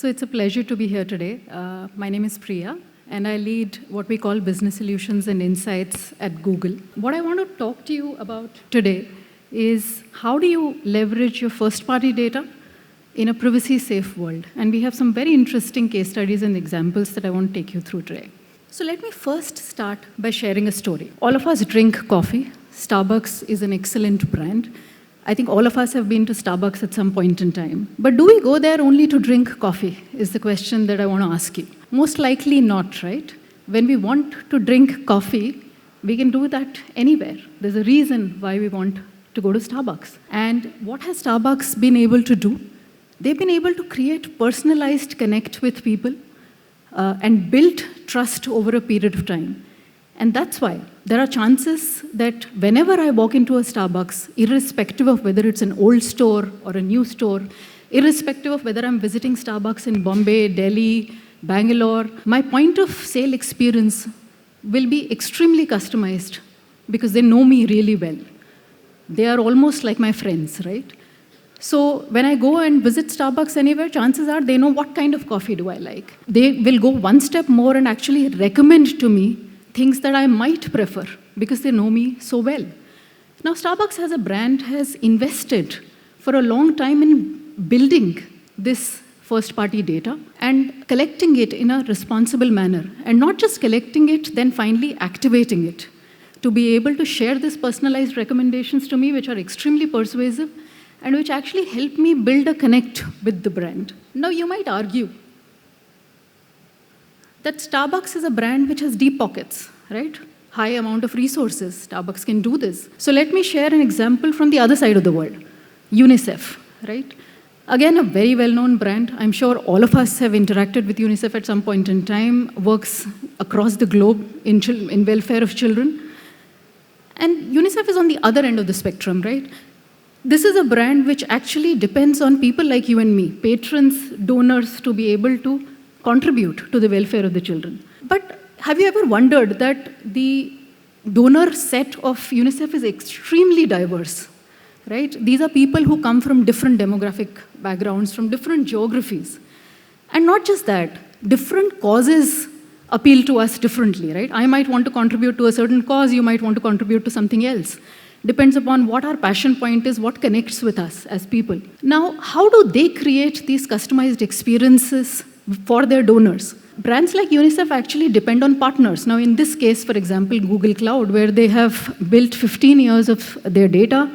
So it's a pleasure to be here today. My name is Priya, and I lead what we call business solutions and insights at Google. What I want to talk to you about today is how do you leverage your first-party data in a privacy-safe world? And we have some very interesting case studies and examples that I want to take you through today. So let me first start by sharing a story. All of us drink coffee. Starbucks is an excellent brand. I think all of us have been to Starbucks at some point in time. But do we go there only to drink coffee, is the question that I want to ask you. Most likely not, right? When we want to drink coffee, we can do that anywhere. There's a reason why we want to go to Starbucks. And what has Starbucks been able to do? They've been able to create personalized connect with people and build trust over a period of time. And that's why there are chances that whenever I walk into a Starbucks, irrespective of whether it's an old store or a new store, irrespective of whether I'm visiting Starbucks in Bombay, Delhi, Bangalore, my point of sale experience will be extremely customized because they know me really well. They are almost like my friends, right? So when I go and visit Starbucks anywhere, chances are they know what kind of coffee do I like. They will go one step more and actually recommend to me things that I might prefer because they know me so well. Now, Starbucks as a brand has invested for a long time in building this first-party data and collecting it in a responsible manner. And not just collecting it, then finally activating it to be able to share these personalized recommendations to me, which are extremely persuasive and which actually help me build a connect with the brand. Now, you might argue that Starbucks is a brand which has deep pockets, right? High amount of resources. Starbucks can do this. So let me share an example from the other side of the world. UNICEF, right? Again, a very well-known brand. I'm sure all of us have interacted with UNICEF at some point in time, works across the globe in welfare of children. And UNICEF is on the other end of the spectrum, right? This is a brand which actually depends on people like you and me, patrons, donors, to be able to contribute to the welfare of the children. But have you ever wondered that the donor set of UNICEF is extremely diverse, right? These are people who come from different demographic backgrounds, from different geographies. And not just that, different causes appeal to us differently, right? I might want to contribute to a certain cause, you might want to contribute to something else. Depends upon what our passion point is, what connects with us as people. Now, how do they create these customized experiences for their donors? Brands like UNICEF actually depend on partners. Now, in this case, for example, Google Cloud, where they have built 15 years of their data,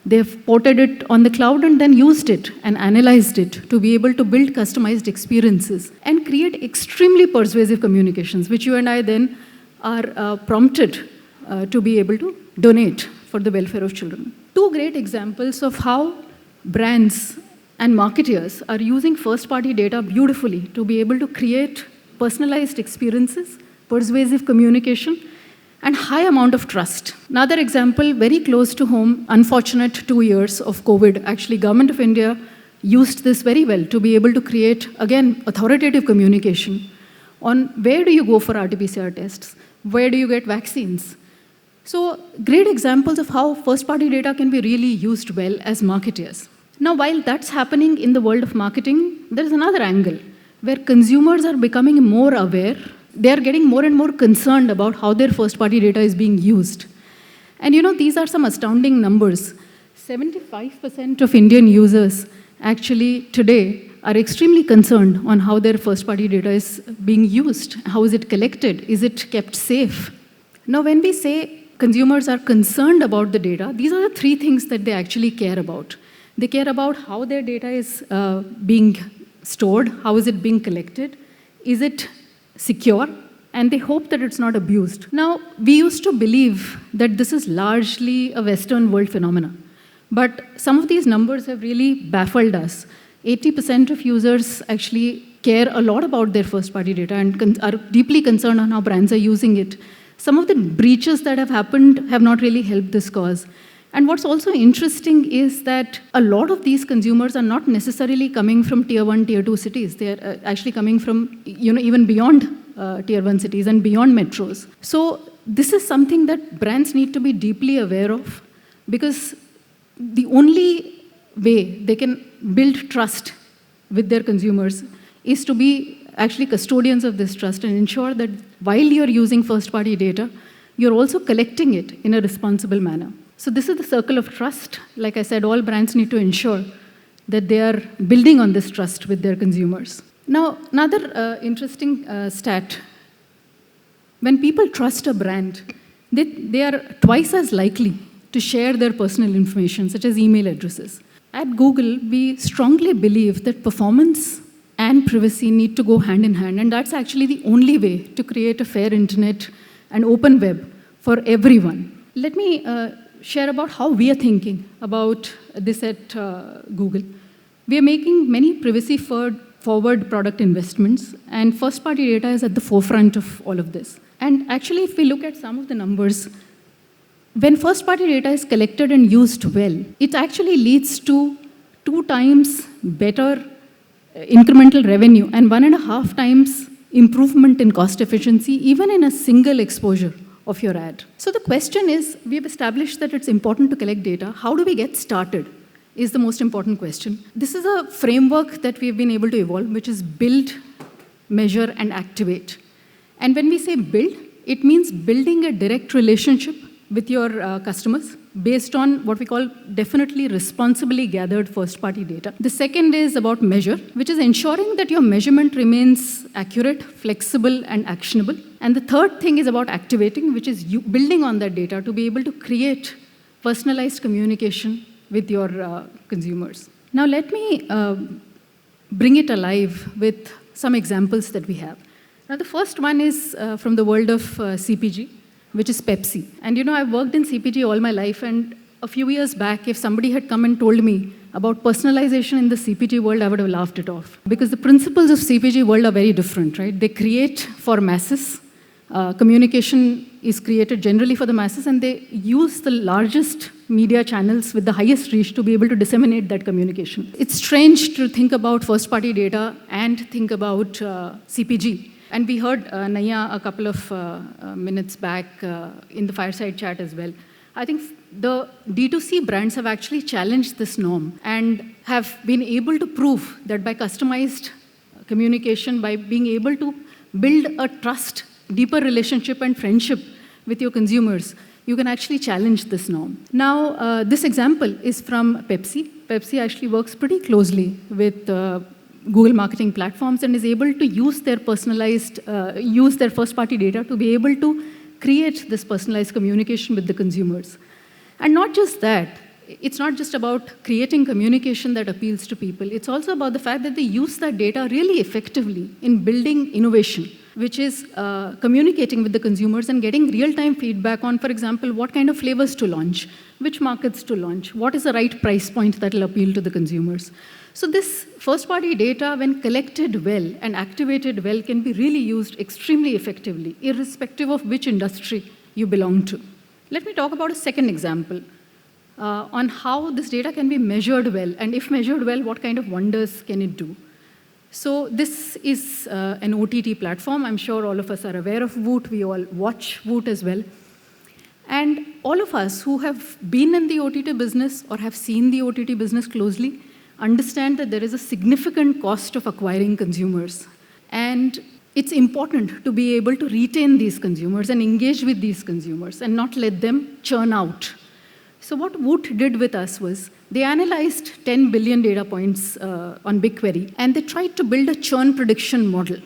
they've ported it on the cloud and then used it and analyzed it to be able to build customized experiences and create extremely persuasive communications, which you and I then are prompted to be able to donate for the welfare of children. Two great examples of how brands and marketeers are using first-party data beautifully to be able to create personalized experiences, persuasive communication, and high amount of trust. Another example, very close to home, unfortunate 2 years of COVID. Actually, Government of India used this very well to be able to create, again, authoritative communication on where do you go for RT-PCR tests, where do you get vaccines. So, great examples of how first-party data can be really used well as marketeers. Now, while that's happening in the world of marketing, there is another angle where consumers are becoming more aware. They are getting more and more concerned about how their first-party data is being used. And these are some astounding numbers. 75% of Indian users actually today are extremely concerned on how their first-party data is being used. How is it collected? Is it kept safe? Now, when we say consumers are concerned about the data, these are the three things that they actually care about. They care about how their data is being stored, how is it being collected, is it secure, and they hope that it's not abused. Now, we used to believe that this is largely a Western world phenomenon, but some of these numbers have really baffled us. 80% of users actually care a lot about their first-party data and are deeply concerned on how brands are using it. Some of the breaches that have happened have not really helped this cause. And what's also interesting is that a lot of these consumers are not necessarily coming from tier 1, tier 2 cities. They're actually coming from, even beyond tier 1 cities and beyond metros. So this is something that brands need to be deeply aware of, because the only way they can build trust with their consumers is to be actually custodians of this trust and ensure that while you're using first-party data, you're also collecting it in a responsible manner. So this is the circle of trust. Like I said, all brands need to ensure that they are building on this trust with their consumers. Now, another interesting stat, when people trust a brand, they are twice as likely to share their personal information, such as email addresses. At Google, we strongly believe that performance and privacy need to go hand in hand, and that's actually the only way to create a fair internet and open web for everyone. Let me share about how we are thinking about this at Google. We are making many privacy-forward product investments, and first-party data is at the forefront of all of this. And actually, if we look at some of the numbers, when first-party data is collected and used well, it actually leads to 2 times better incremental revenue and 1.5 times improvement in cost efficiency, even in a single exposure of your ad. So the question is, we have established that it's important to collect data. How do we get started is the most important question. This is a framework that we've been able to evolve, which is build, measure, and activate. And when we say build, it means building a direct relationship with your customers based on what we call definitely responsibly gathered first-party data. The second is about measure, which is ensuring that your measurement remains accurate, flexible, and actionable. And the third thing is about activating, which is you building on that data to be able to create personalized communication with your consumers. Now let me bring it alive with some examples that we have. Now the first one is from the world of CPG, which is Pepsi. And I've worked in CPG all my life, and a few years back, if somebody had come and told me about personalization in the CPG world, I would have laughed it off. Because the principles of CPG world are very different, right? They create for masses. Communication is created generally for the masses, and they use the largest media channels with the highest reach to be able to disseminate that communication. It's strange to think about first-party data and think about CPG. And we heard Naya a couple of minutes back in the fireside chat as well. I think the D2C brands have actually challenged this norm and have been able to prove that by customized communication, by being able to build a trust, deeper relationship and friendship with your consumers, you can actually challenge this norm. Now, this example is from Pepsi. Pepsi actually works pretty closely with Google marketing platforms and is able to use their personalized, use their first-party data to be able to create this personalized communication with the consumers. And not just that, it's not just about creating communication that appeals to people, it's also about the fact that they use that data really effectively in building innovation, which is communicating with the consumers and getting real-time feedback on, for example, what kind of flavors to launch, which markets to launch, what is the right price point that will appeal to the consumers. So this first-party data, when collected well and activated well, can be really used extremely effectively, irrespective of which industry you belong to. Let me talk about a second example on how this data can be measured well, and if measured well, what kind of wonders can it do. So this is an OTT platform. I'm sure all of us are aware of Woot. We all watch Woot as well. And all of us who have been in the OTT business or have seen the OTT business closely understand that there is a significant cost of acquiring consumers. And it's important to be able to retain these consumers and engage with these consumers and not let them churn out. So what Woot did with us was they analyzed 10 billion data points on BigQuery, and they tried to build a churn prediction model,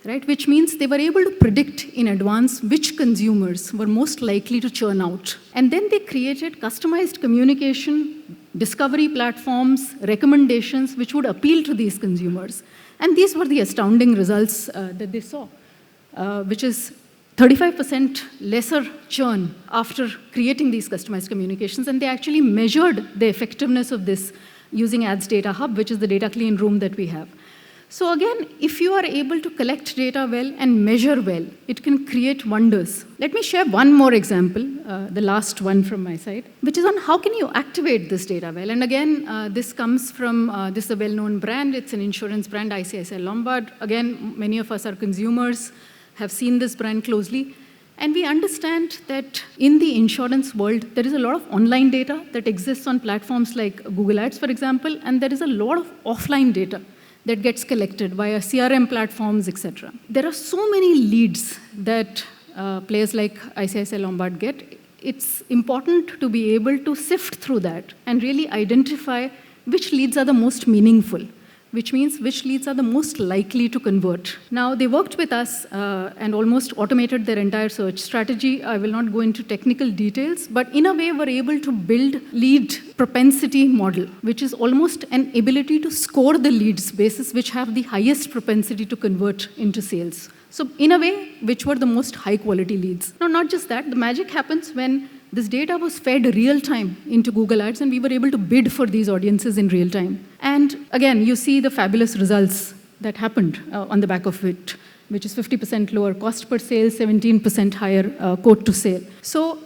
right? Which means they were able to predict in advance which consumers were most likely to churn out. And then they created customized communication, discovery platforms, recommendations which would appeal to these consumers. And these were the astounding results that they saw, which is 35% lesser churn after creating these customized communications. And they actually measured the effectiveness of this using Ads Data Hub, which is the data clean room that we have. So again, if you are able to collect data well and measure well, it can create wonders. Let me share one more example, the last one from my side, which is on how can you activate this data well. And again, this comes from, this is a well-known brand. It's an insurance brand, ICICI Lombard. Again, many of us are consumers, have seen this brand closely. And we understand that in the insurance world, there is a lot of online data that exists on platforms like Google Ads, for example, and there is a lot of offline data that gets collected via CRM platforms, etc. There are so many leads that players like ICICI Lombard get. It's important to be able to sift through that and really identify which leads are the most meaningful, which means which leads are the most likely to convert. Now, they worked with us and almost automated their entire search strategy. I will not go into technical details, but in a way, we're able to build lead propensity model, which is almost an ability to score the leads basis which have the highest propensity to convert into sales. So in a way, which were the most high quality leads. Now, not just that, the magic happens when this data was fed real time into Google Ads, and we were able to bid for these audiences in real time. And again, you see the fabulous results that happened on the back of it, which is 50% lower cost per sale, 17% higher quote to sale. So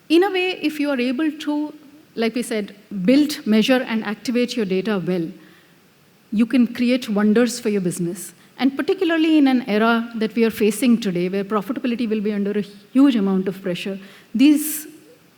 in a way, if you are able to, like we said, build, measure, and activate your data well, you can create wonders for your business. And particularly in an era that we are facing today, where profitability will be under a huge amount of pressure, these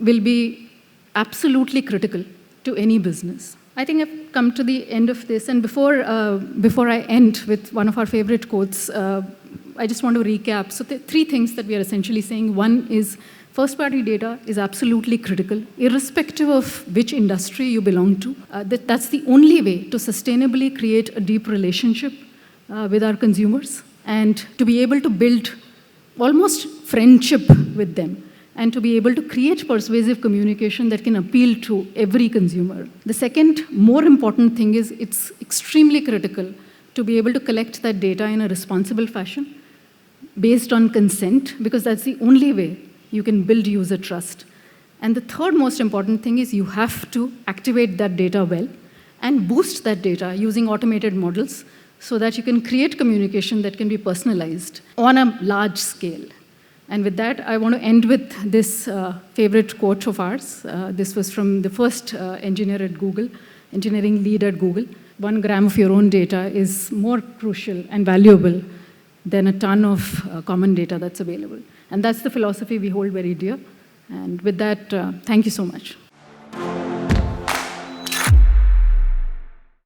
will be absolutely critical to any business. I think I've come to the end of this, and before I end with one of our favorite quotes, I just want to recap. So three things that we are essentially saying. One is first-party data is absolutely critical, irrespective of which industry you belong to. That's the only way to sustainably create a deep relationship with our consumers, and to be able to build almost friendship with them, and to be able to create persuasive communication that can appeal to every consumer. The second, more important thing is it's extremely critical to be able to collect that data in a responsible fashion based on consent, because that's the only way you can build user trust. And the third most important thing is you have to activate that data well and boost that data using automated models so that you can create communication that can be personalized on a large scale. And with that, I want to end with this favorite quote of ours. This was from the first engineering lead at Google. 1 gram of your own data is more crucial and valuable than a ton of common data that's available. And that's the philosophy we hold very dear. And with that, thank you so much.